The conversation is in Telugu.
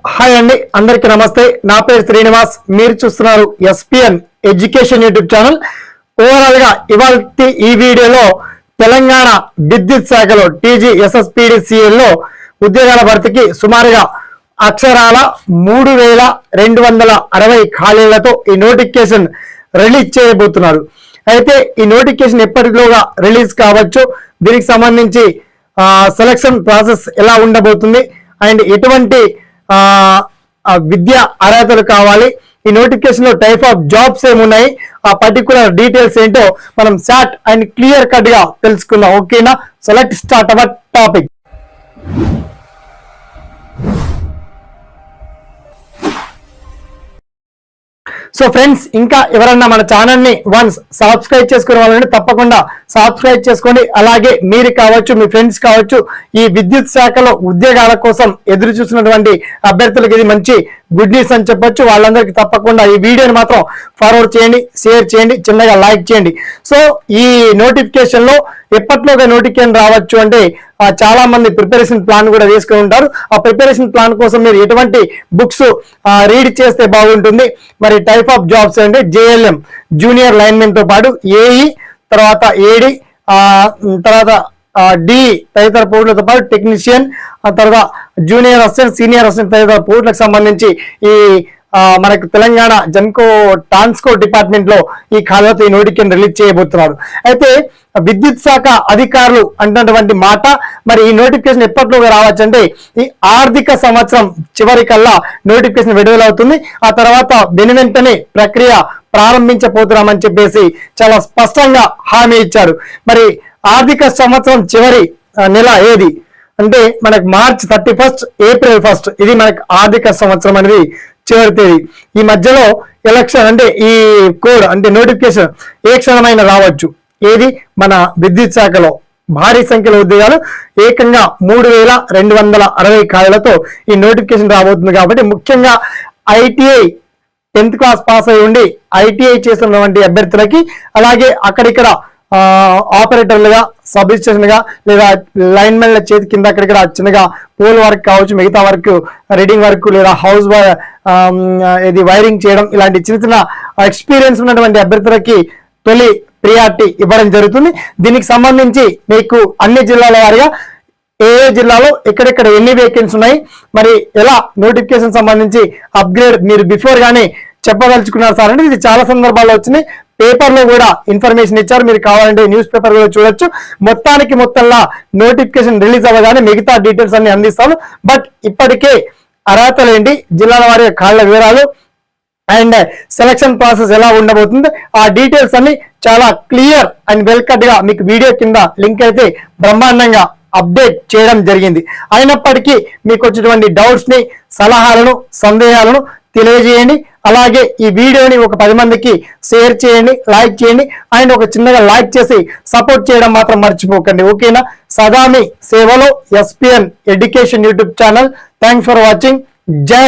హాయ్ అండి, అందరికీ నమస్తే. నా పేరు శ్రీనివాస్. మీరు చూస్తున్నారు SPN education YouTube channel. Overall గా ఇవాళ ఈ వీడియోలో తెలంగాణ విద్యుత్ శాఖలో TGSSPDCL లో ఉద్యోగాల భర్తీకి సుమారుగా అక్షరాల 3260 ఖాళీలతో ఈ నోటిఫికేషన్ రిలీజ్ చేయబోతున్నారు. అయితే ఈ నోటిఫికేషన్ ఎప్పటిలోగా రిలీజ్ కావచ్చు, దీనికి సంబంధించి సెలక్షన్ ప్రాసెస్ ఎలా ఉండబోతుంది అండ్ ఎటువంటి విద్యా అర్హతలు కావాలి, ఈ నోటిఫికేషన్ లో టైప్ ఆఫ్ జాబ్స్ ఏమున్నాయి, ఆ పర్టికులర్ డీటెయిల్స్ ఏంటో మనం షార్ట్ అండ్ క్లియర్ కట్ గా తెలుసుకుందాం. ఓకేనా? So let's start our topic. So friends, ఇంకా ఎవరన్నా మన ఛానల్ ని వన్స్ సబ్స్క్రైబ్ చేసుకునే వాళ్ళని తప్పకుండా సబ్స్క్రైబ్ చేసుకోండి. అలాగే మీరు కావచ్చు, మీ ఫ్రెండ్స్ కావచ్చు, ఈ విద్యుత్ శాఖలో ఉద్యోగాల కోసం ఎదురు చూస్తున్నటువంటి అభ్యర్థులకి ఇది మంచి గుడ్ న్యూస్ అని చెప్పొచ్చు. వాళ్ళందరికీ తప్పకుండా ఈ వీడియోని మాత్రం ఫార్వర్డ్ చేయండి, షేర్ చేయండి, చిన్నగా లైక్ చేయండి. సో ఈ నోటిఫికేషన్ లో ఎప్పట్లోగా నోటిఫికేషన్ రావచ్చు అంటే చాలా మంది ప్రిపరేషన్ ప్లాన్ కూడా వేసుకుని ఉంటారు. ఆ ప్రిపరేషన్ ప్లాన్ కోసం మీరు ఎటువంటి బుక్స్ రీడ్ చేస్తే బాగుంటుంది, మరి టైప్ ఆఫ్ జాబ్స్ అంటే JLM జూనియర్ లైన్మెన్ తో పాటు AE, తర్వాత AD, తర్వాత డి తదితర పోస్టులతో పాటు టెక్నీషియన్, ఆ తర్వాత జూనియర్ అసిస్టెంట్, సీనియర్ అసిస్టెంట్ తదితర పోస్టులకు సంబంధించి ఈ మనకు తెలంగాణ జెన్కో ట్రాన్స్పోర్ట్ డిపార్ట్మెంట్ లో ఈ ఖాళీలతో ఈ నోటిఫికేషన్ రిలీజ్ చేయబోతున్నారు. అయితే విద్యుత్ శాఖ అధికారులు అంటున్నటువంటి మాట, మరి ఈ నోటిఫికేషన్ ఎప్పట్లోగా రావచ్చు అంటే ఈ ఆర్థిక సంవత్సరం చివరికల్లా నోటిఫికేషన్ విడుదలవుతుంది. ఆ తర్వాత వెనువెంటనే ప్రక్రియ ప్రారంభించబోతున్నామని చెప్పేసి చాలా స్పష్టంగా హామీ ఇచ్చారు. మరి ఆర్థిక సంవత్సరం చివరి నెల ఏది అంటే మనకు March 31, April 1 ఇది మనకు ఆర్థిక సంవత్సరం అనేది చివరి తేదీ. ఈ మధ్యలో ఎలక్షన్ అంటే ఈ కోడ్ అంటే నోటిఫికేషన్ ఏ క్షణమైనా రావచ్చు. ఏది మన విద్యుత్ శాఖలో భారీ సంఖ్యలో ఉద్యోగాలు ఏకంగా 3260 ఖాళీలతో ఈ నోటిఫికేషన్ రాబోతుంది. కాబట్టి ముఖ్యంగా ITI 10th క్లాస్ పాస్ అయి ఉండి ITI చేస్తున్నటువంటి అభ్యర్థులకి, అలాగే అక్కడిక్కడ ఆపరేటర్లుగా, సబ్ స్టేషన్ గా, లేదా లైన్మెన్ల చేతి కింద అక్కడిక్కడ చిన్నగా పోల్ వర్క్ కావచ్చు, మిగతా వర్క్ రీడింగ్ వర్క్, లేదా హౌస్ ఇది వైరింగ్ చేయడం, ఇలాంటి చిన్న చిన్న ఎక్స్పీరియన్స్ ఉన్నటువంటి అభ్యర్థులకి తొలి ప్రియారిటీ ఇవ్వడం జరుగుతుంది. దీనికి సంబంధించి మీకు అన్ని జిల్లాల వారిగా ఏ జిల్లాలో ఎక్కడెక్కడ ఎన్ని వేకెన్సీ ఉన్నాయి, మరి ఎలా నోటిఫికేషన్ సంబంధించి అప్గ్రేడ్ మీరు బిఫోర్ గానే చెప్పదలుచుకున్నారు సార్ అంటే ఇది చాలా సందర్భాల్లో వచ్చినాయి. పేపర్ లో కూడా ఇన్ఫర్మేషన్ ఇచ్చారు, మీరు కావాలంటే న్యూస్ పేపర్ కూడా చూడొచ్చు. మొత్తంగా నోటిఫికేషన్ రిలీజ్ అవ్వగానే మిగతా డీటెయిల్స్ అన్ని అందిస్తాను. బట్ ఇప్పటికే అర్హతలు ఏంటి, జిల్లాల వారి ఖాళీల వివరాలు అండ్ సెలక్షన్ ప్రాసెస్ ఎలా ఉండబోతుంది, ఆ డీటెయిల్స్ అన్ని చాలా క్లియర్ అండ్ వెల్ కట్ గా మీకు వీడియో కింద లింక్ అయితే బ్రహ్మాండంగా అప్డేట్ చేయడం జరిగింది. అయినప్పటికీ మీకు వచ్చినటువంటి డౌట్స్ ని, సలహాలను, సందేహాలను తెలియజేయండి. అలాగే ఈ వీడియోని ఒక 10 మందికి షేర్ చేయండి, లైక్ చేయండి అండ్ ఒక చిన్నగా లైక్ చేసి సపోర్ట్ చేయడం మాత్రం మర్చిపోకండి. ఓకేనా? సదా మీ సేవలో SPN education YouTube channel. Thanks for watching. జై హింద్.